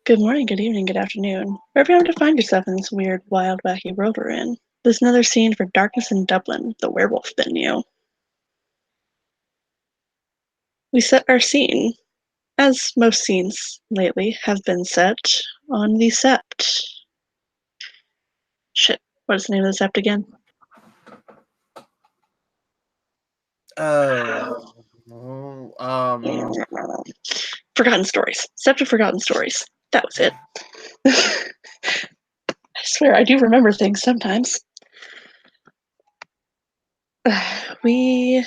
Good morning, good evening, good afternoon. Wherever you happen to find yourself in this weird, wild, wacky world we're in, this is another scene for Darkness in Dublin, the werewolf in you. We set our scene, as most scenes lately have been set, on the sept. Shit, what is the name of the sept again? Oh, Forgotten Stories. Sept of Forgotten Stories. That was it. I swear, I do remember things sometimes. We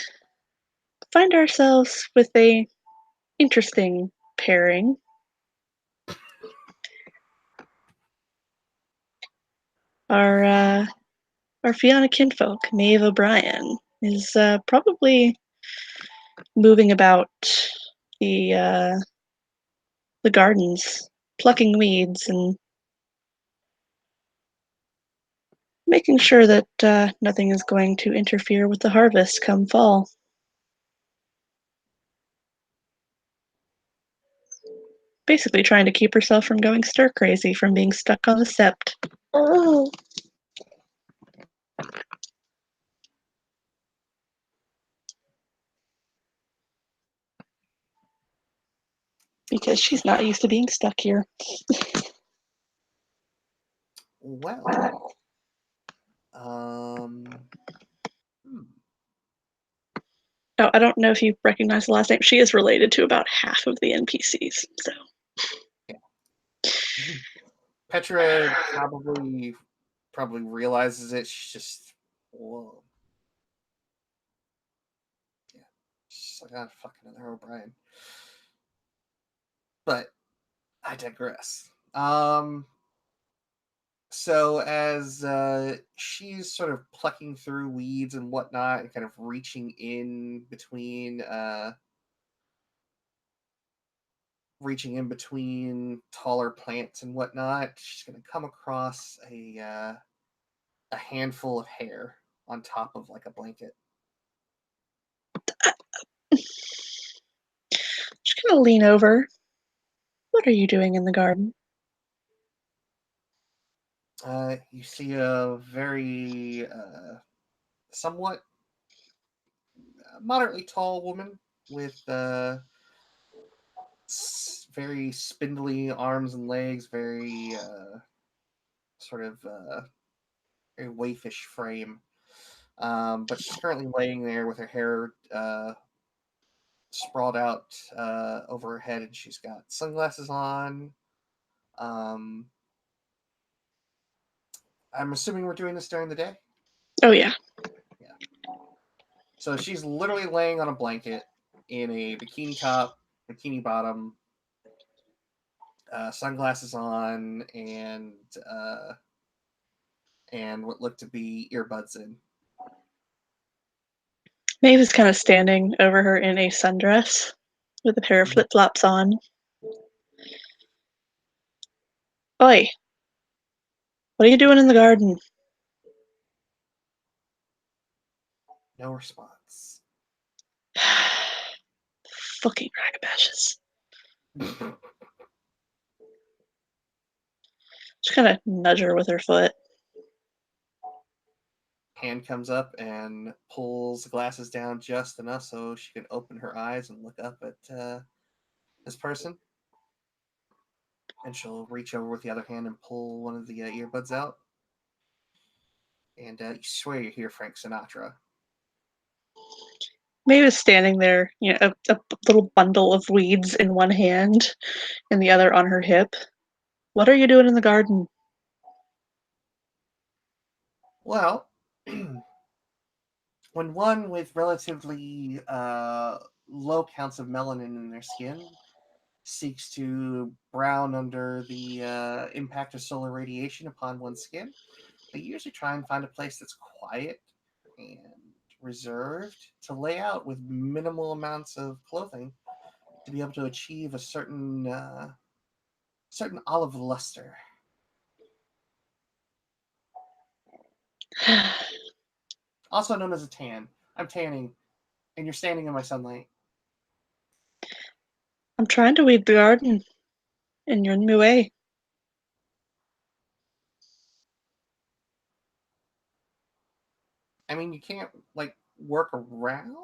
find ourselves with a interesting pairing. Our Fianna kinfolk, Maeve O'Brien, is probably moving about the uh, the gardens, plucking weeds and making sure that nothing is going to interfere with the harvest come fall. Basically, trying to keep herself from going stir crazy from being stuck on the sept. Oh. Because she's not used to being stuck here. well. Um, hmm. Oh, I don't know if you recognize the last name. She is related to about half of the NPCs, so. Yeah. Petra probably realizes it. She's just, whoa. Yeah. She's like, ah, fucking another O'Brien. But I digress. So as she's sort of plucking through weeds and whatnot, and kind of reaching in between taller plants and whatnot, she's going to come across a handful of hair on top of like a blanket. She's gonna lean over. What are you doing in the garden? You see a very somewhat moderately tall woman with very spindly arms and legs, very sort of very waifish frame. But she's currently laying there with her hair sprawled out over her head, and she's got sunglasses on. Um, I'm assuming we're doing this during the day. Oh, yeah. Yeah. So she's literally laying on a blanket in a bikini top, bikini bottom, sunglasses on, and what looked to be earbuds in. Maeve is kind of standing over her in a sundress with a pair of flip flops on. Oi, what are you doing in the garden? No response. Fucking ragabashes. Just kind of nudge her with her foot. Hand comes up and pulls the glasses down just enough so she can open her eyes and look up at this person. And she'll reach over with the other hand and pull one of the earbuds out. And you swear you hear Frank Sinatra. Maeve is standing there, a little bundle of weeds in one hand and the other on her hip. What are you doing in the garden? Well, when one with relatively low counts of melanin in their skin seeks to brown under the impact of solar radiation upon one's skin, they usually try and find a place that's quiet and reserved to lay out with minimal amounts of clothing to be able to achieve a certain olive luster. Also known as a tan. I'm tanning, and you're standing in my sunlight. I'm trying to weed the garden. And you're in Mue. I mean, you can't like work around.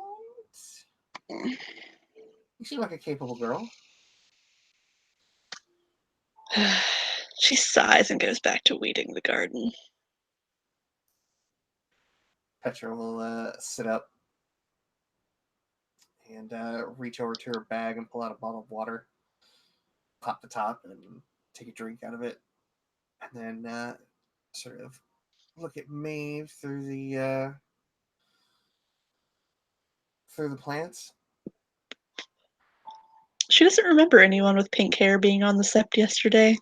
You seem like a capable girl. She sighs and goes back to weeding the garden. Petra will sit up and reach over to her bag and pull out a bottle of water, pop the top, and take a drink out of it, and then sort of look at Maeve through the plants. She doesn't remember anyone with pink hair being on the sept yesterday.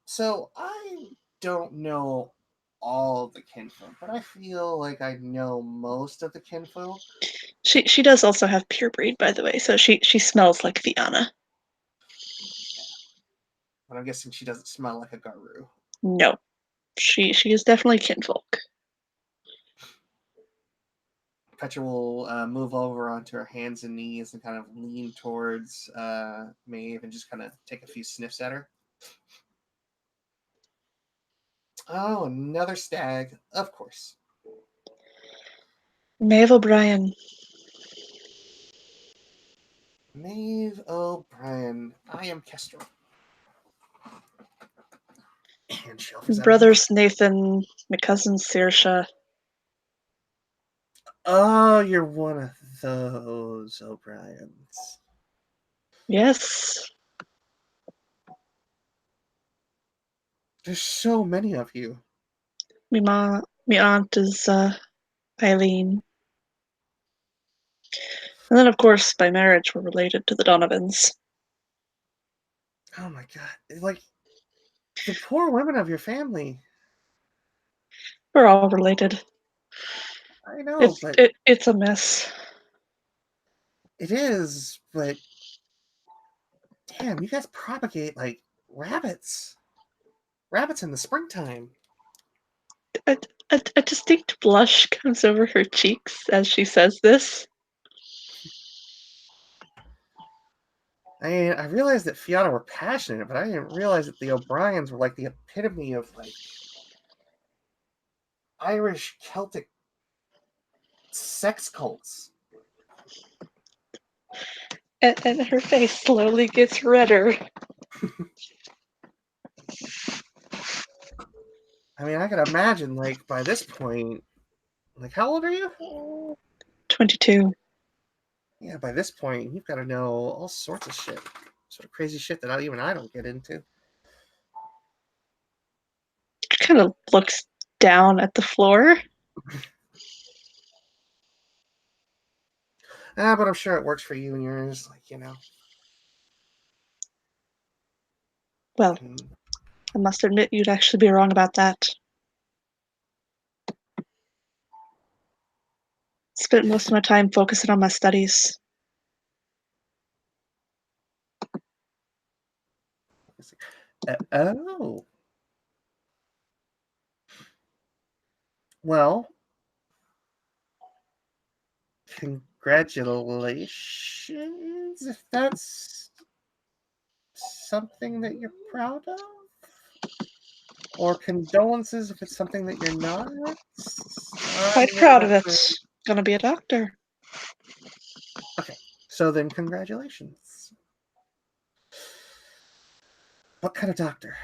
So I don't know all of the kinfolk, but I feel like I know most of the kinfolk. She does also have pure breed, by the way, so she smells like Fiona. But I'm guessing she doesn't smell like a Garu. No, she is definitely kinfolk. Petra will move over onto her hands and knees and kind of lean towards Maeve and just kind of take a few sniffs at her. Oh, another stag, of course. Maeve O'Brien. Maeve O'Brien. I am Kestrel. And she offers out a hand. Brothers Nathan, my cousin Saoirse. Oh, you're one of those O'Briens. Yes. There's so many of you. Me aunt is Eileen. And then, of course, by marriage, we're related to the Donovans. Oh my god. Like, the poor women of your family. We're all related. I know, but It's a mess. it is, but damn, you guys propagate like rabbits. Rabbits in the springtime. A distinct blush comes over her cheeks as she says this. I realized that Fiona were passionate, but I didn't realize that the O'Briens were like the epitome of like Irish Celtic sex cults. And her face slowly gets redder. I mean, I could imagine like by this point, like how old are you? 22. Yeah, by this point, you've got to know all sorts of shit, sort of crazy shit that even I don't get into. She kind of looks down at the floor. But I'm sure it works for you and yours. Like Well, can I must admit you'd actually be wrong about that. Spent most of my time focusing on my studies. oh, well, congratulations if that's something that you're proud of, or condolences if it's something that you're not. Quite I'm proud of not it. sure. Gonna be a doctor. Okay, so then congratulations. What kind of doctor?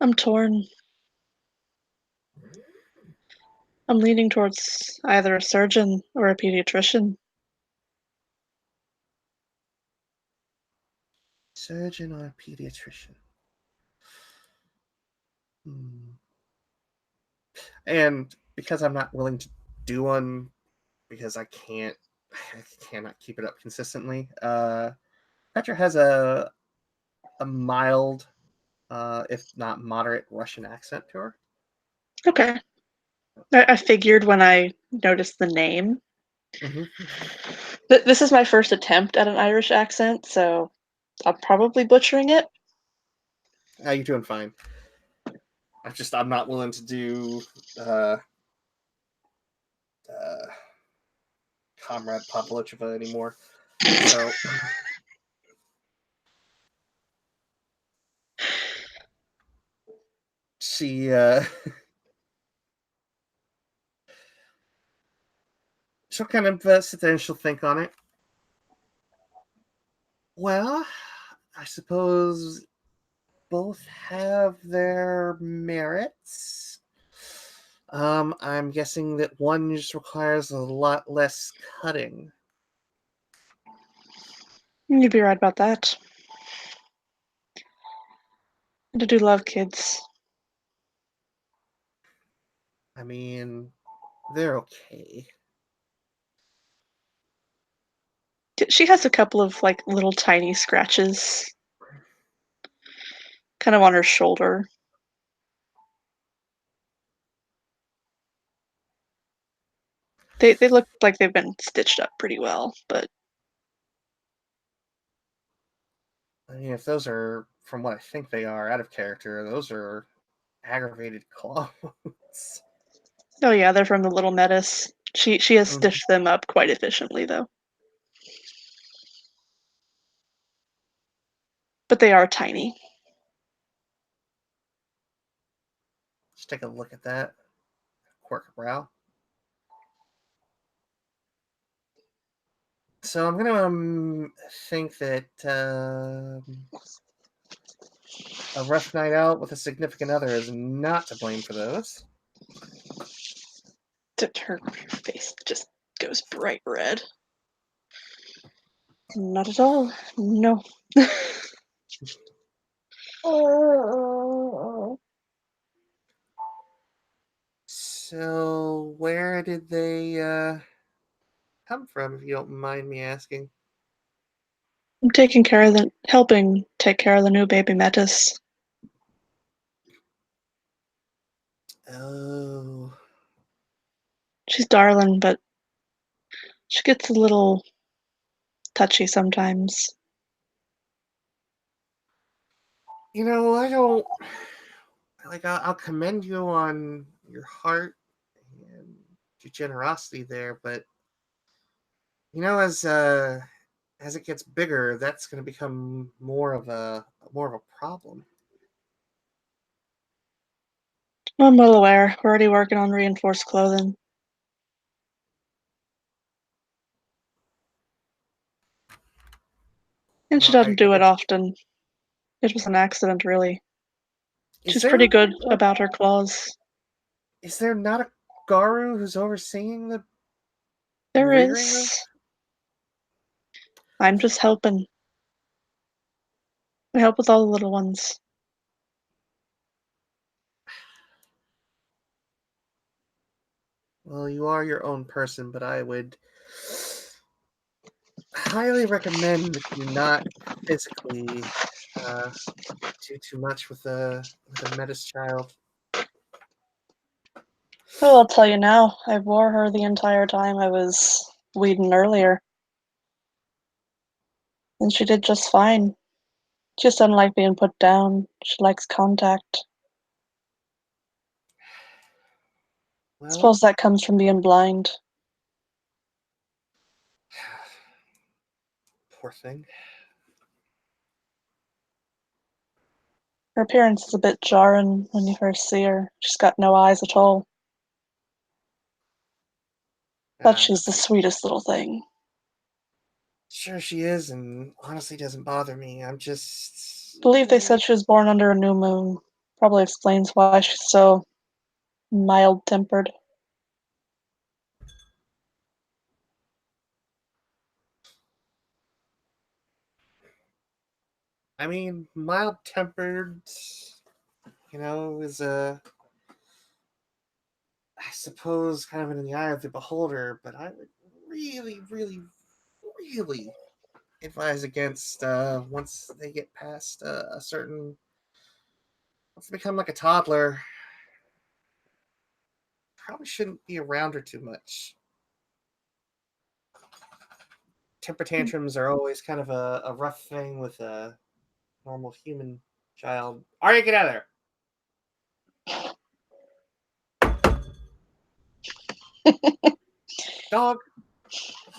I'm torn. I'm leaning towards either a surgeon or a pediatrician. Surgeon or pediatrician? Hmm. And because I'm not willing to do one because I cannot keep it up consistently. Petra has a mild, if not moderate, Russian accent to her. Okay. I figured when I noticed the name. Mm-hmm. This is my first attempt at an Irish accent, so I'm probably butchering it. You're doing fine. I'm not willing to do uh, Comrade WWtA anymore. So she she'll kind of sit there and she'll think on it. Well, I suppose both have their merits. I'm guessing that one just requires a lot less cutting. You'd be right about that. I do love kids. I mean, they're okay. She has a couple of like little tiny scratches, kind of on her shoulder. They look like they've been stitched up pretty well, but I mean, if those are, from what I think they are, out of character, those are aggravated claws. oh yeah, they're from the little Metis. She has Mhm. stitched them up quite efficiently though. But they are tiny. Let's take a look at that. Quirk brow. So I'm gonna think that a rough night out with a significant other is not to blame for those. Her face just goes bright red. Not at all. No. So where did they come from, if you don't mind me asking? I'm taking care of helping take care of the new baby Metis. Oh, She's darling, but she gets a little touchy sometimes. I don't like. I'll commend you on your heart and your generosity there, but as it gets bigger, that's going to become more of a problem. I'm well aware. We're already working on reinforced clothing. And she Well, doesn't do it often. It was an accident, really. is She's pretty there good about her claws. is there not a Garu who's overseeing the There rearing is. of? I'm just helping. I help with all the little ones. Well, you are your own person, but I would highly recommend that you not physically uh, do too much with a Metis child. Oh, I'll tell you now. I wore her the entire time I was weeding earlier, and she did just fine. She just doesn't like being put down. She likes contact. Well, Suppose that comes from being blind. poor thing. Her appearance is a bit jarring when you first see her. She's got no eyes at all. But I'm she's the sweetest little thing. sure she is, and honestly doesn't bother me. I'm just, I believe they said she was born under a new moon. Probably explains why she's so mild-tempered. I mean, mild tempered, is I suppose, kind of in the eye of the beholder. But I would really, really, really advise against once they get past a certain, once they become like a toddler. Probably shouldn't be around her too much. Temper tantrums are always kind of a rough thing with a normal human child. Arya, get out of there. Dog.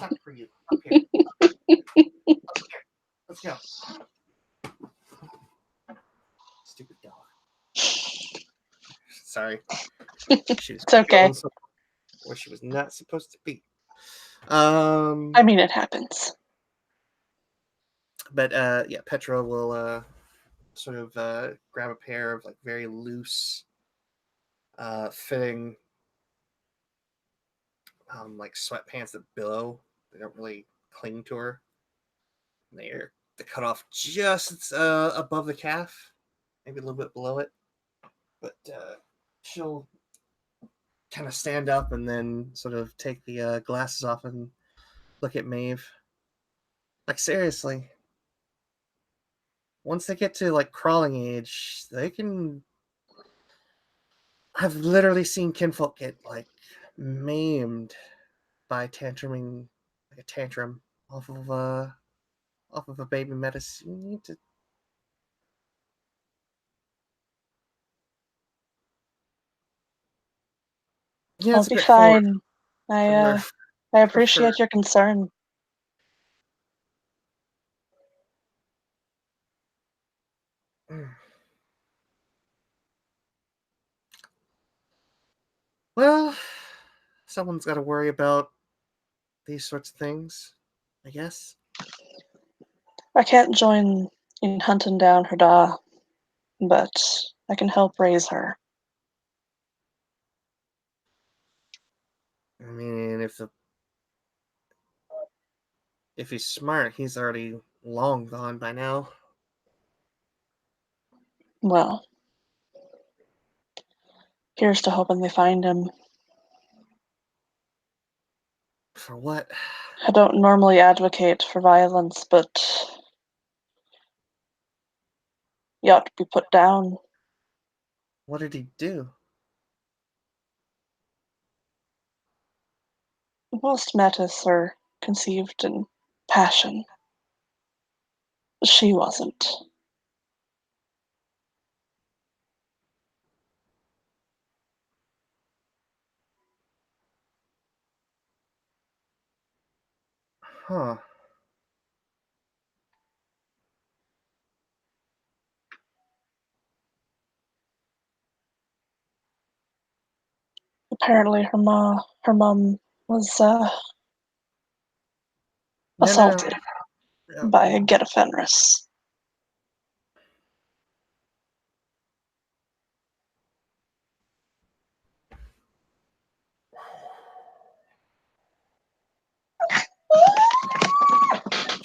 time for you. Up here. Up here. Let's go. Stupid dog. Sorry. She was It's okay. going somewhere where she was not supposed to be. I mean, it happens. But yeah, Petra will sort of grab a pair of like very loose fitting like sweatpants that billow. They don't really cling to her. They're cut off just above the calf, maybe a little bit below it. But she'll kind of stand up and then sort of take the glasses off and look at Maeve. Like seriously, once they get to like crawling age, they can. I've literally seen kinfolk get like maimed by tantruming, like a tantrum off of a baby medicine. You need to. Yeah, I'll it's a be bit forward fine. I from their uh, I preferred. appreciate your concern. Well, someone's got to worry about these sorts of things, I guess. I can't join in hunting down her da, but I can help raise her. I mean, if he's smart, he's already long gone by now. Well, here's to hoping they find him. For what? I don't normally advocate for violence, but you ought to be put down. What did he do? Most metis are conceived in passion. She wasn't. Huh. Apparently, her mom was No, no, assaulted no. by a Geta Fenris.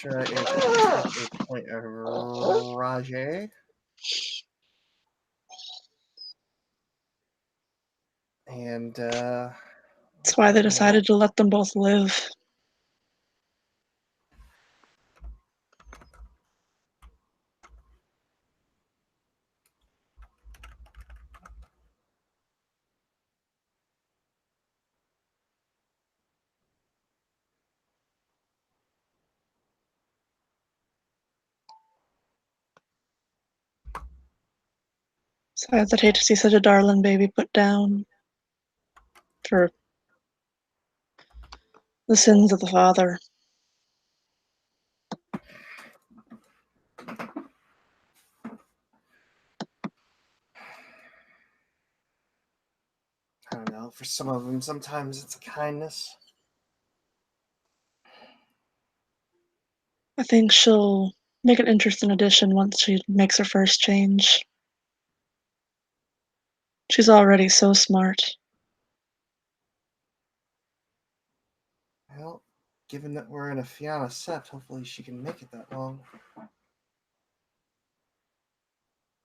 Petra is going to take a point of Rajay. And That's why they you know, decided to let them both live. So I'd hate to see such a darling baby put down for the sins of the father. I don't know. For some of them, sometimes it's a kindness. I think she'll make an interesting addition once she makes her first change. She's already so smart. Well, given that we're in a Fianna Sept, hopefully she can make it that long.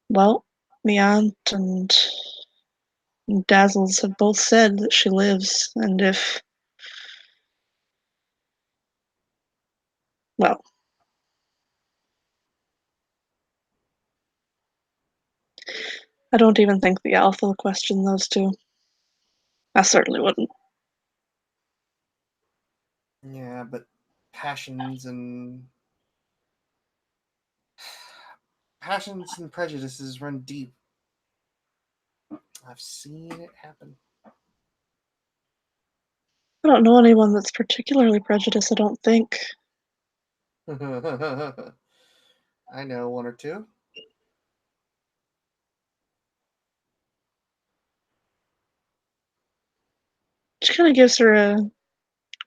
Well, the aunt and Dazzles have both said that she lives, and if, well, I don't even think the Alpha will question those two. I certainly wouldn't. Yeah, but passions and passions and prejudices run deep. I've seen it happen. I don't know anyone that's particularly prejudiced, I don't think. I know one or two. She kind of gives her a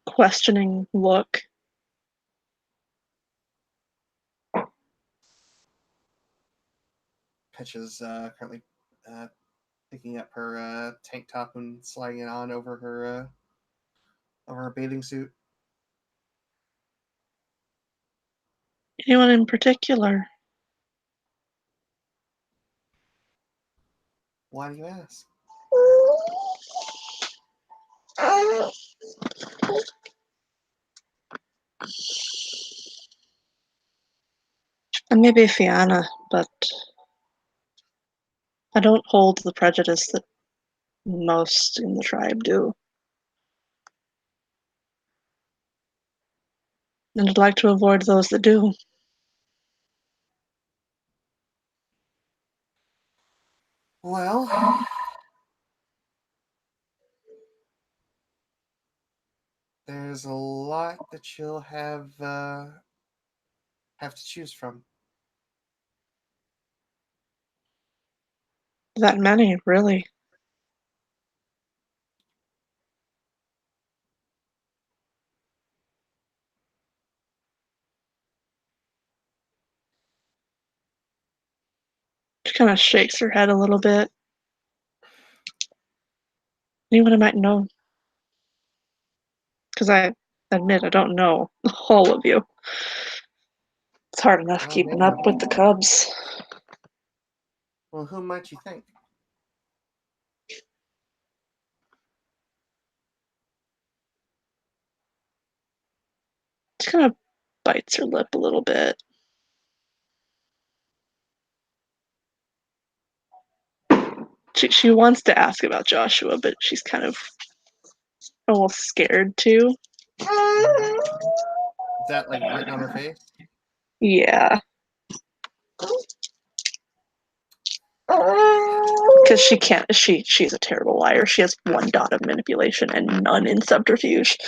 questioning look. Pitch is currently uh, picking up her tank top and sliding it on over her bathing suit. Anyone in particular? Why do you ask? And maybe Fianna, but I don't hold the prejudice that most in the tribe do. And I'd like to avoid those that do. Well, there's a lot that you'll have to choose from. That many, really. She kind of shakes her head a little bit. Anyone I might know? Because I admit I don't know all of you. It's hard enough Well, keeping up maybe. with the Cubs. Well, who might you think? She kind of bites her lip a little bit. She wants to ask about Joshua, but she's kind of almost scared to. Is that like written on her face? Yeah. Because she can't, she's a terrible liar. She has one dot of manipulation and none in subterfuge.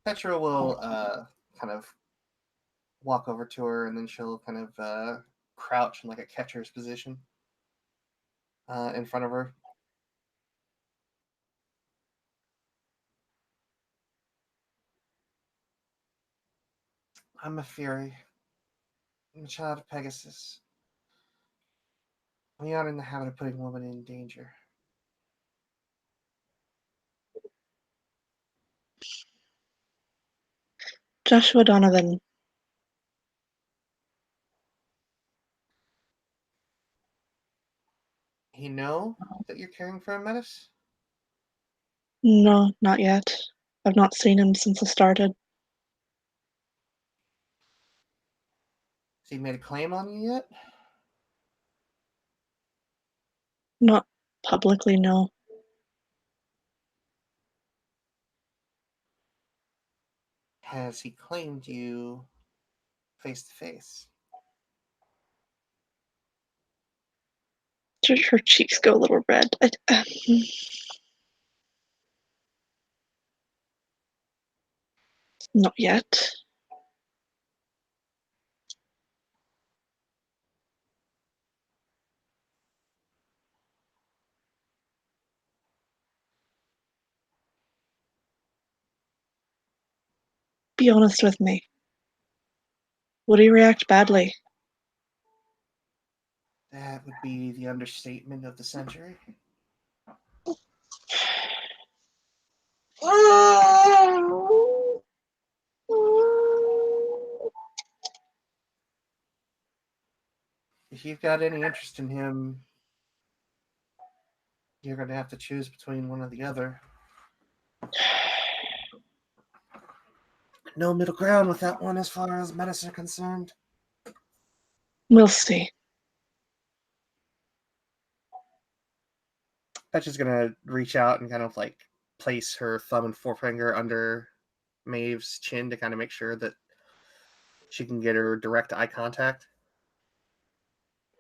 Petra will kind of walk over to her, and then she'll kind of crouch in like a catcher's position in front of her. I'm a Fury. I'm a child of Pegasus. We aren't in the habit of putting women in danger. Joshua Donovan. You know that you're caring for a menace? No, not yet. I've not seen him since I started. Has he made a claim on you yet? Not publicly, no. Has he claimed you face to face? Her cheeks go a little red. Not yet. Be honest with me. Would he react badly? That would be the understatement of the century. If you've got any interest in him, you're going to have to choose between one or the other. No middle ground with that one as far as medicine are concerned. We'll see. Petch is going to reach out and kind of like place her thumb and forefinger under Maeve's chin to kind of make sure that she can get her direct eye contact.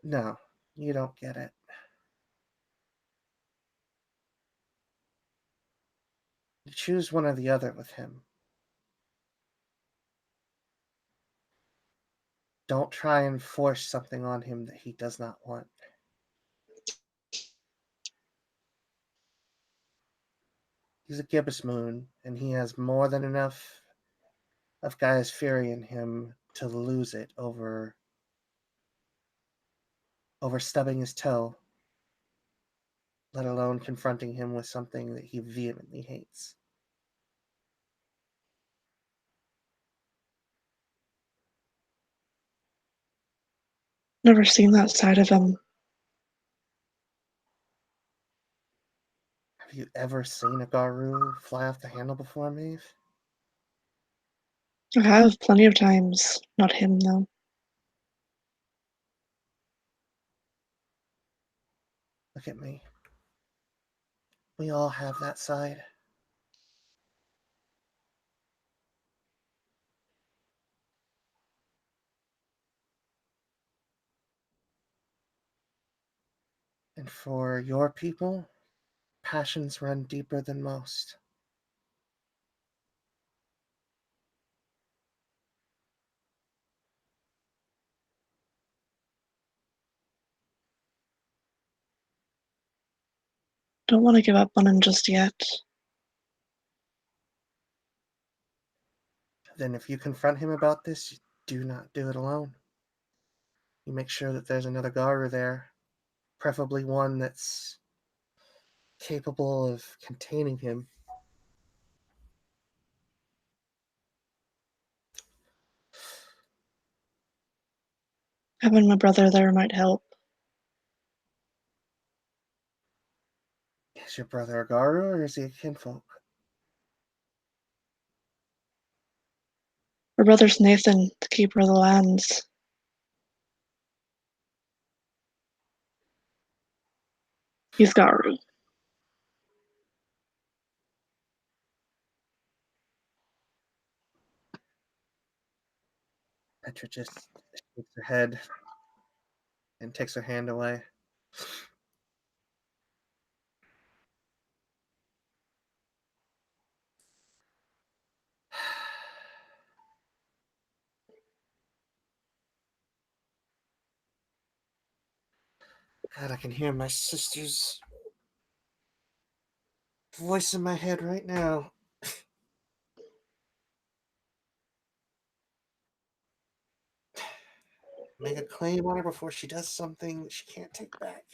No, you don't get it. You choose one or the other with him. Don't try and force something on him that he does not want. He's a gibbous moon, and he has more than enough of Gaia's fury in him to lose it over stubbing his toe, let alone confronting him with something that he vehemently hates. Never seen that side of him. Have you ever seen a Garu fly off the handle before, Maeve? I have plenty of times. Not him, though. Look at me. We all have that side. And for your people, passions run deeper than most. Don't want to give up on him just yet. Then if you confront him about this, you do not do it alone. You make sure that there's another Garu there, preferably one that's capable of containing him. Having my brother there might help. Is your brother a Garu or is he a kinfolk? My brother's Nathan, the keeper of the lands. He's Garu. Petra just shakes her head and takes her hand away. God, I can hear my sister's voice in my head right now. Make a claim on her before she does something that she can't take back.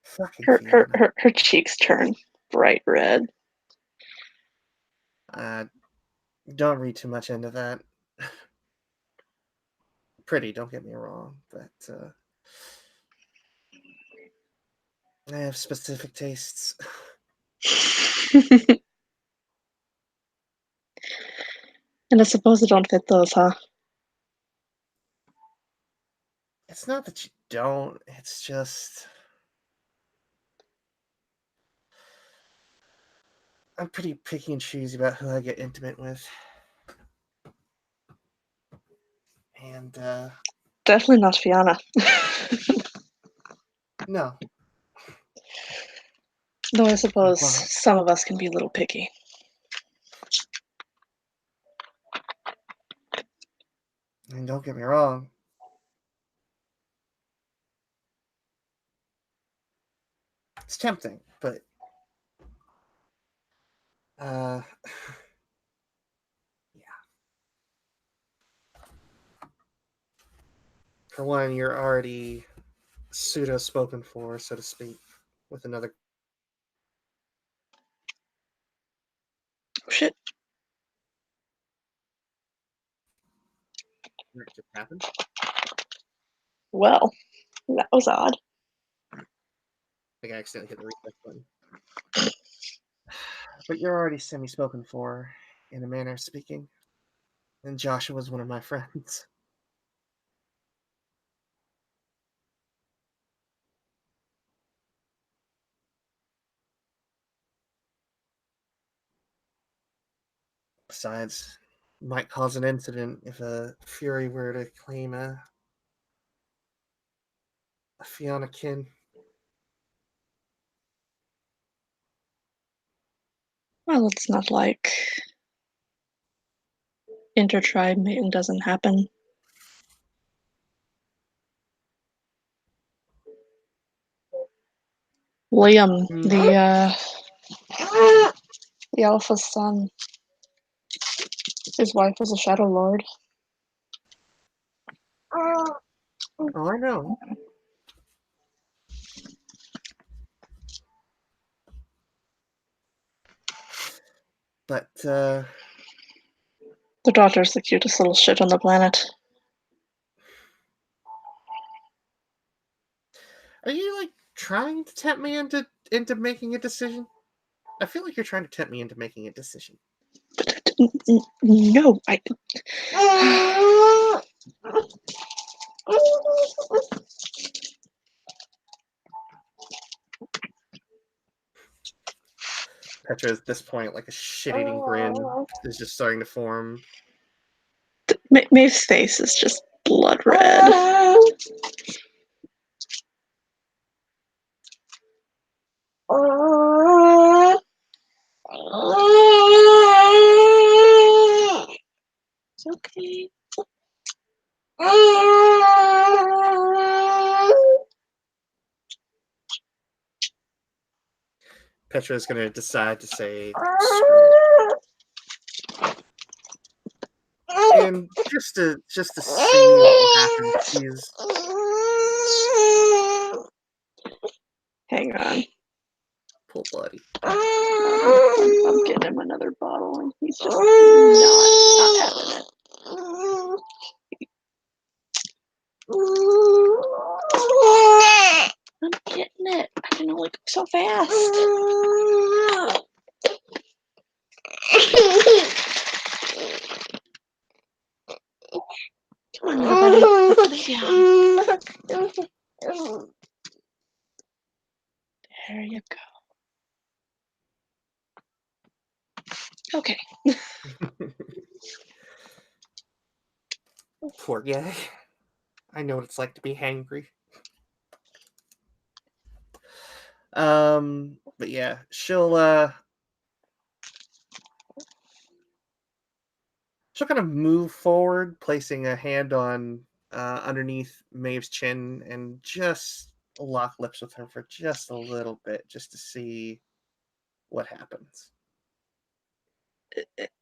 Fucking Fiona. Her cheeks turn bright red. Uh, don't read too much into that. Pretty, don't get me wrong, but I have specific tastes. And I suppose I don't fit those, huh? It's not that you don't, it's just I'm pretty picky and choosy about who I get intimate with. And Definitely not Fiona. no. Though I suppose Well, some of us can be a little picky. and don't get me wrong, it's tempting, but uh yeah. For one, you're already pseudo spoken for, so to speak, with another Oh, shit. that just happened. Well, that was odd. I think I accidentally hit the reset button. But you're already semi spoken for in a manner of speaking. And Joshua's one of my friends. Besides, might cause an incident if a Fury were to claim a Fiona kin. Well, it's not like intertribe mating doesn't happen. Liam, Mm, the alpha's son, his wife is a Shadow Lord. oh, I know. But The daughter's the cutest little shit on the planet. are you like trying to tempt me into making a decision? I feel like you're trying to tempt me into making a decision. No, I. Petra, at this point, like a shit-eating grin is just starting to form. Maeve's face is just blood red. It's okay. Petra is going to decide to say, "Screw it," and just to see what will happen. She's Hang on. pull bloody. I'm getting him another bottle, and he's just not having it. I'm getting it. I can only go so fast. Come on, little buddy. Let's lay down. There you go. Okay. Poor guy. I know what it's like to be hangry. But yeah, she'll kind of move forward, placing a hand on underneath Maeve's chin and just lock lips with her for just a little bit, just to see what happens.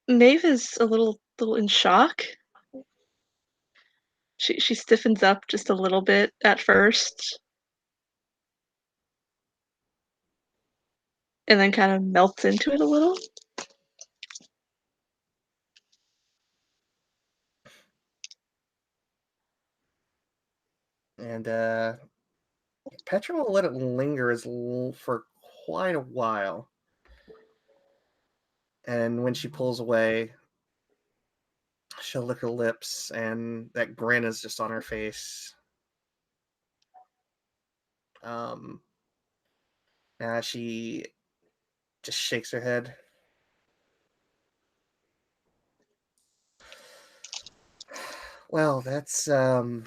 Maeve is a little in shock. She stiffens up just a little bit at first, and then kind of melts into it a little. And Petra will let it linger for quite a while. And when she pulls away, she'll lick her lips, and that grin is just on her face. Um, she just shakes her head. Well, that's Maeve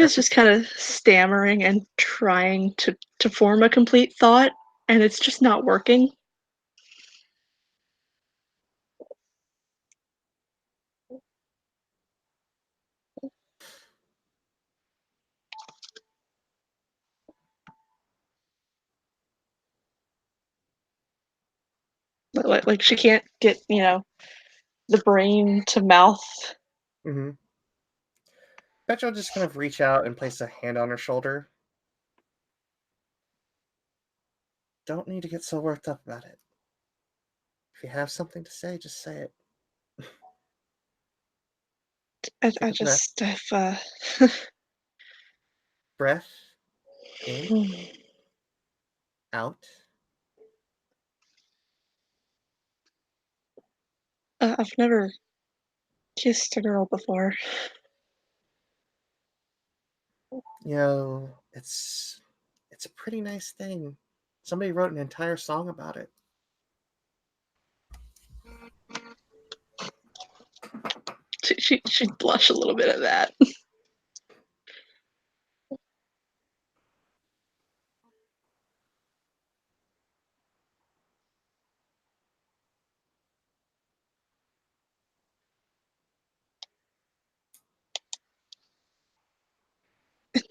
is just that's kind of stammering and trying to form a complete thought, and it's just not working. Like she can't get the brain to mouth. mm-hmm. Petra will just kind of reach out and place a hand on her shoulder. Don't need to get so worked up about it. If you have something to say, just say it. I Take a breath. just Breath in, out. I've never kissed a girl before. It's a pretty nice thing. Somebody wrote an entire song about it. She'd blush a little bit at that.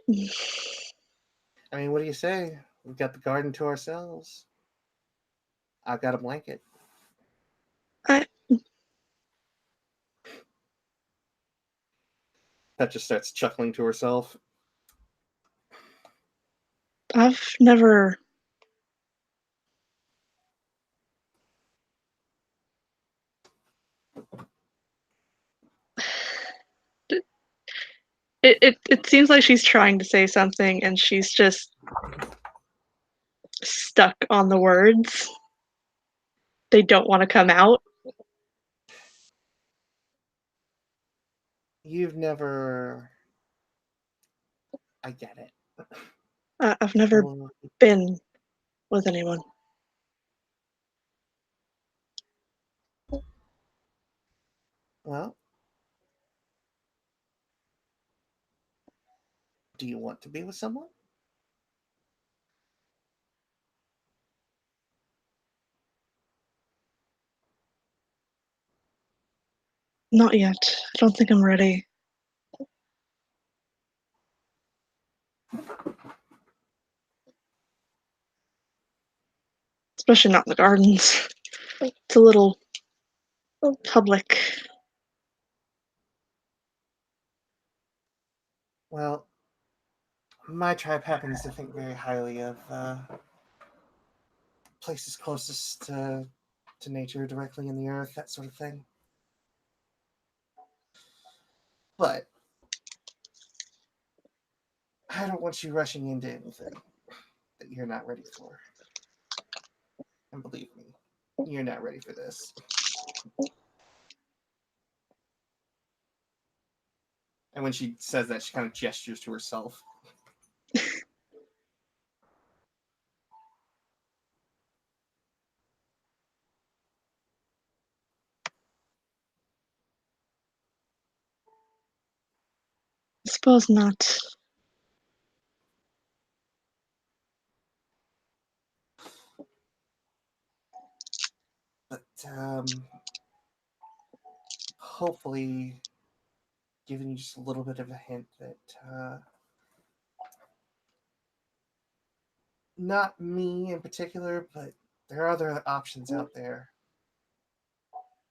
I mean, what do you say? We've got the garden to ourselves. I've got a blanket. I That just starts chuckling to herself. I've never. It seems like she's trying to say something and she's just stuck on the words. They don't want to come out. You've never. I get it. I've never Oh, been with anyone. well, do you want to be with someone? Not yet. I don't think I'm ready. Especially not in the gardens. It's a little public. Well, my tribe happens to think very highly of places closest to nature, directly in the earth, that sort of thing. But I don't want you rushing into anything that you're not ready for. And believe me, you're not ready for this. And when she says that, she kind of gestures to herself. I suppose not. But hopefully, giving you just a little bit of a hint that not me in particular, but there are other options out there.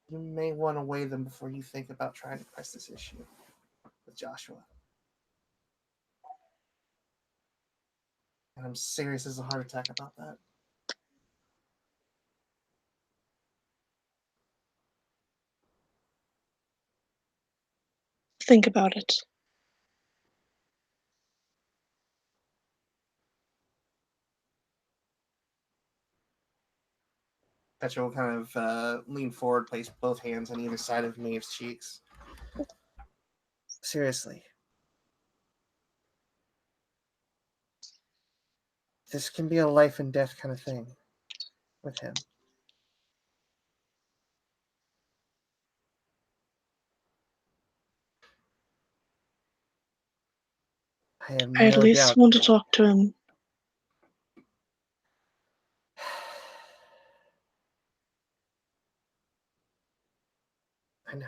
You may want to weigh them before you think about trying to press this issue with Joshua. And I'm serious as a heart attack about that. Think about it. Petra will kind of lean forward, place both hands on either side of Maeve's cheeks. Seriously, this can be a life and death kind of thing with him. I have I at no least doubt. want to talk to him. I know.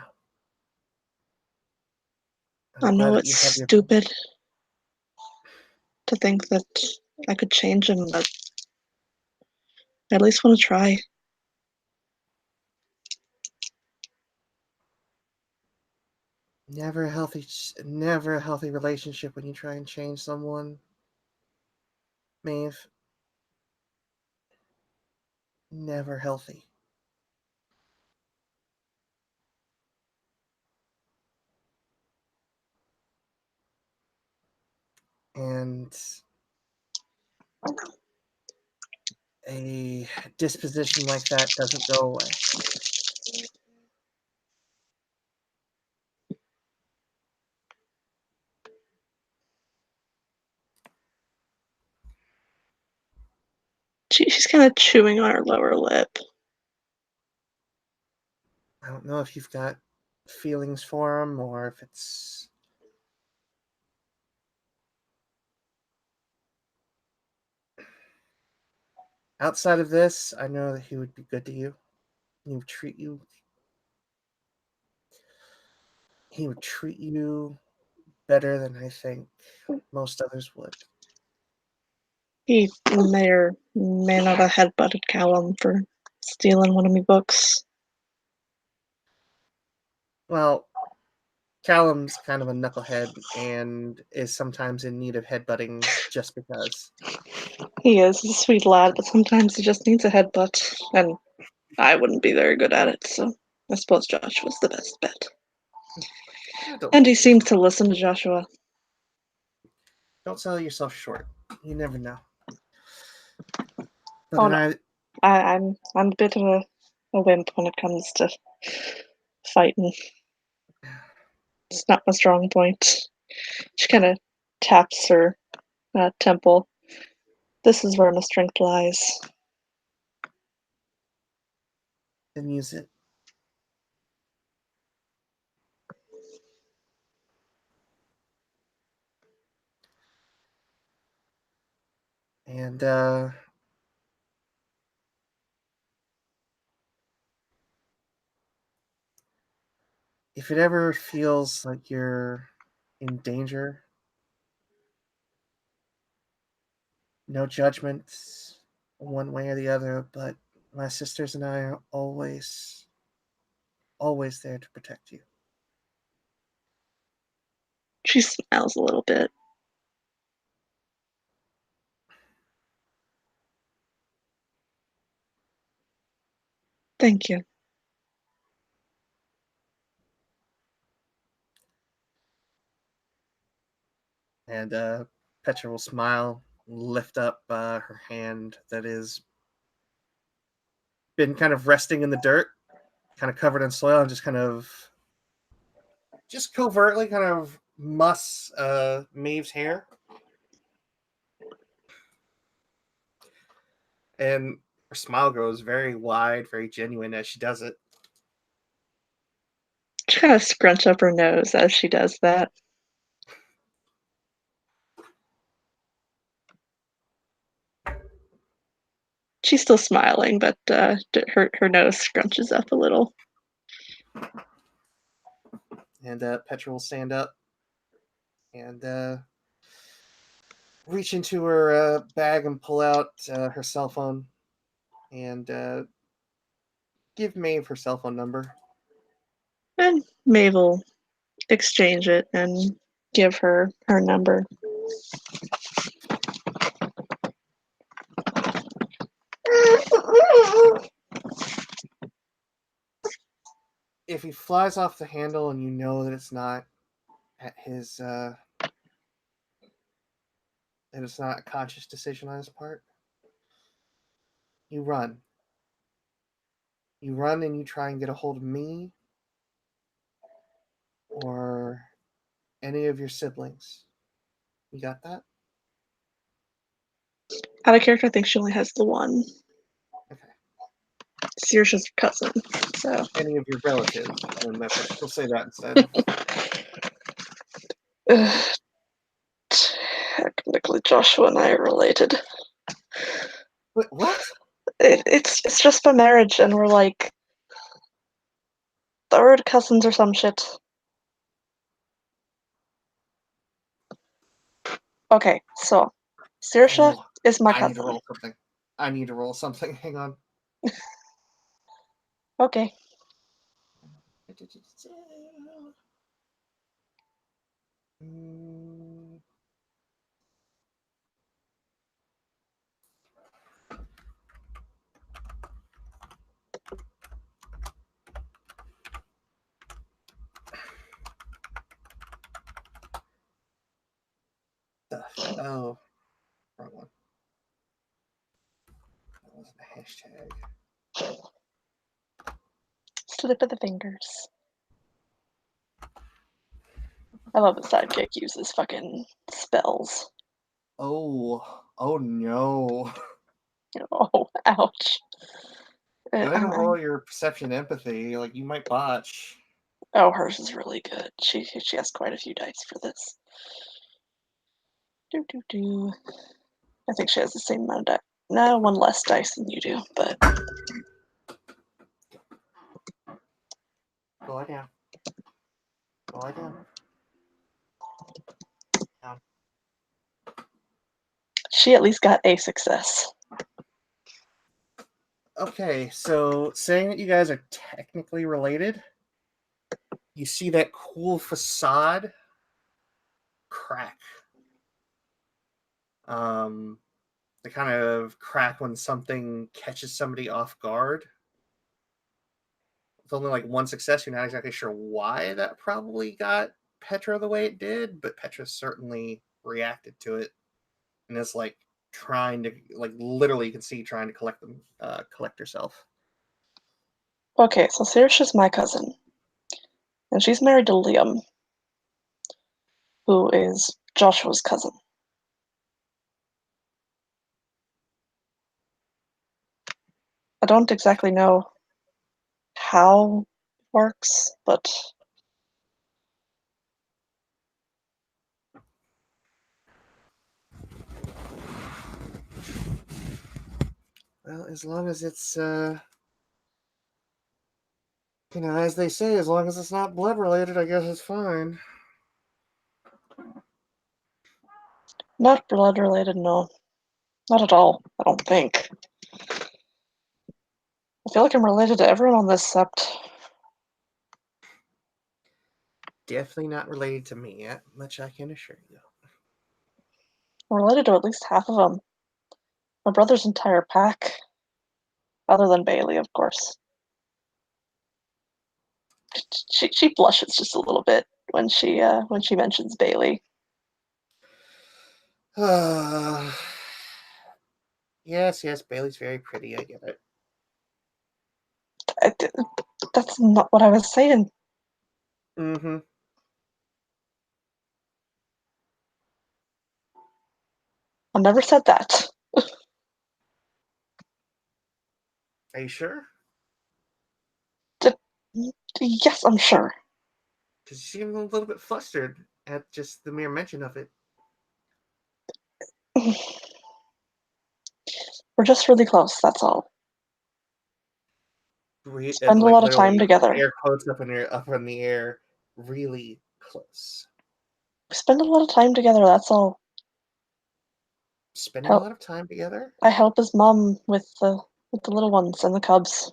I'm I glad know that it's you have your. stupid to think that I could change him, but I at least want to try. Never a healthy relationship when you try and change someone, Maeve. Never healthy. And a disposition like that doesn't go away. She's kind of chewing on her lower lip. I don't know if you've got feelings for him or if it's. Outside of this, I know that he would be good to you. He would treat you. He would treat you better than I think most others would. He may or may not have headbutted Callum for stealing one of my books. Well, Callum's kind of a knucklehead and is sometimes in need of headbutting just because. He is a sweet lad, but sometimes he just needs a headbutt, and I wouldn't be very good at it, so I suppose Josh was the best bet. Don't And sell he seems yourself. to listen to Joshua. Don't sell yourself short. You never know. But Oh in no, I, I'm a bit of a wimp when it comes to fighting. It's not my strong point. She kind of taps her temple. This is where my strength lies. then use it. And if it ever feels like you're in danger, no judgment one way or the other, but my sisters and I are always there to protect you. She smiles a little bit. Thank you. And Petra will smile, lift up her hand that is been kind of resting in the dirt, kind of covered in soil, and just covertly kind of muss Maeve's hair. And her smile goes very wide, very genuine as she does it. She kind of scrunch up her nose as she does that. She's still smiling, but her nose scrunches up a little. And Petra will stand up and reach into her bag and pull out her cell phone and give Maeve her cell phone number. And Maeve will exchange it and give her her number. If he flies off the handle and you know that it's not at his that it's not a conscious decision on his part, you run. You run and you try and get a hold of me or any of your siblings. You got that? Out of character, I think she only has the one. Okay. Saoirse's her cousin, so. Any of your relatives, and we'll say that instead. Technically, Joshua and I are related. Wait, what? It's just by marriage, and we're like third cousins or some shit. Okay, so Saoirse Oh, is my I need to cousin. roll something. I need to roll something. Hang on. Okay. Mm, Stuff. Oh, wrong one. That wasn't a hashtag. Slip of the fingers. I love the sidekick uses fucking spells. Oh no. Oh, ouch. Go ahead and roll your perception empathy. Like you might botch. Oh, hers is really good. She has quite a few dice for this. Do do do. I think she has the same amount of dice. No, one less dice than you do, but Go lie down. Go lie down. She at least got a success. Okay, so saying that you guys are technically related, you see that cool facade crack. Um, the kind of crack when something catches somebody off guard. With only like one success, you're not exactly sure why that probably got Petra the way it did, but Petra certainly reacted to it and is like trying to like literally you can see trying to collect herself. Okay, so Saoirse's my cousin, and she's married to Liam, who is Joshua's cousin. I don't exactly know how it works, but Well, as long as it's as they say, as long as it's not blood related, I guess it's fine. not blood related, no. Not at all, I don't think. I feel like I'm related to everyone on this sept. Definitely not related to me, that much I can assure you. I'm related to at least half of them. My brother's entire pack, other than Bailey, of course. She blushes just a little bit when she mentions Bailey. Yes, yes, Bailey's very pretty. I get it. I, that's not what I was saying. Mm-hmm. I never said that. Are you sure? D- yes, I'm sure. Because you seem a little bit flustered at just the mere mention of it. We're just really close, that's all. Spend a Like lot of time literally, together. air quotes up in the air, really close. We spend a lot of time together, that's all. Spending a Help lot of time together. I help his mom with the little ones and the cubs.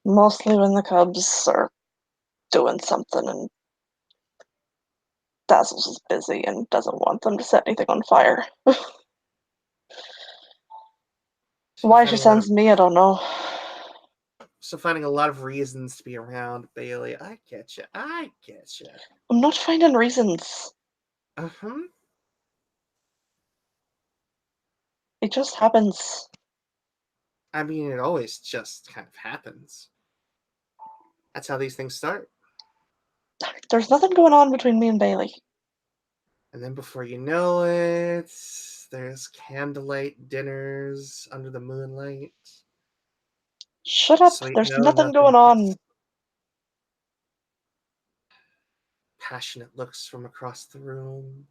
Mostly when the cubs are doing something and Dazzles is busy and doesn't want them to set anything on fire. So Why she sends me, I don't know. finding a lot of reasons to be around Bailey. I get you. I get you. I'm not finding reasons. Uh huh. It just happens. I mean, it always just kind of happens. That's how these things start. There's nothing going on between me and Bailey. And then before you know it, there's candlelight dinners under the moonlight. Shut up. Sweet There's no nothing going nothings. on. Passionate looks from across the room.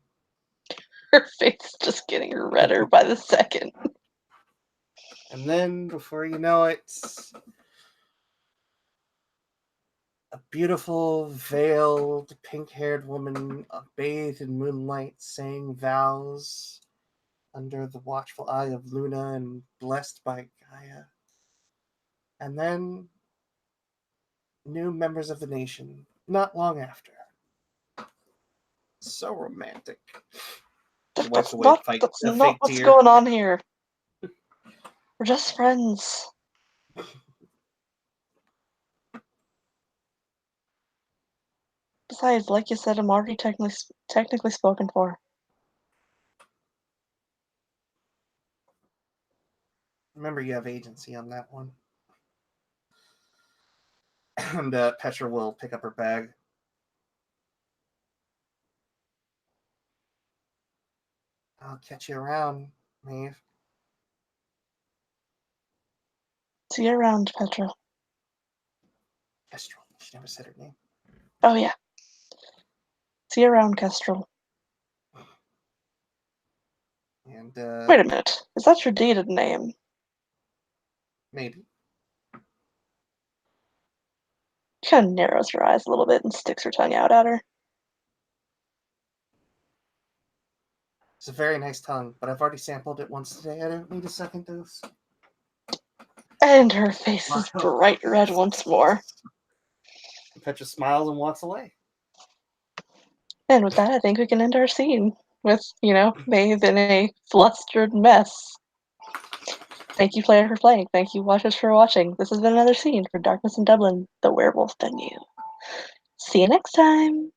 Her face is just getting redder by the second. And then before you know it, a beautiful, veiled, pink haired woman bathed in moonlight saying vows under the watchful eye of Luna and blessed by Gaia. And then new members of the nation, not long after. So romantic. She wipes away That's a not fake what's tear. going on here. We're just friends. Besides, like you said, I'm already technically spoken for. Remember, you have agency on that one. And Petra will pick up her bag. I'll catch you around, Maeve. See you around, Petra. Kestrel. She never said her name. Oh yeah. See you around, Kestrel. And Wait a minute. Is that your dated name? maybe. She kind of narrows her eyes a little bit and sticks her tongue out at her. It's a very nice tongue, but I've already sampled it once today. I don't need a second dose. And her face is Smile. bright red once more. Petra smiles and walks away. And with that, I think we can end our scene with, Maeve in a flustered mess. Thank you, player, for playing. Thank you, watchers, for watching. This has been another scene for Darkness in Dublin, the Werewolf Venue. See you next time!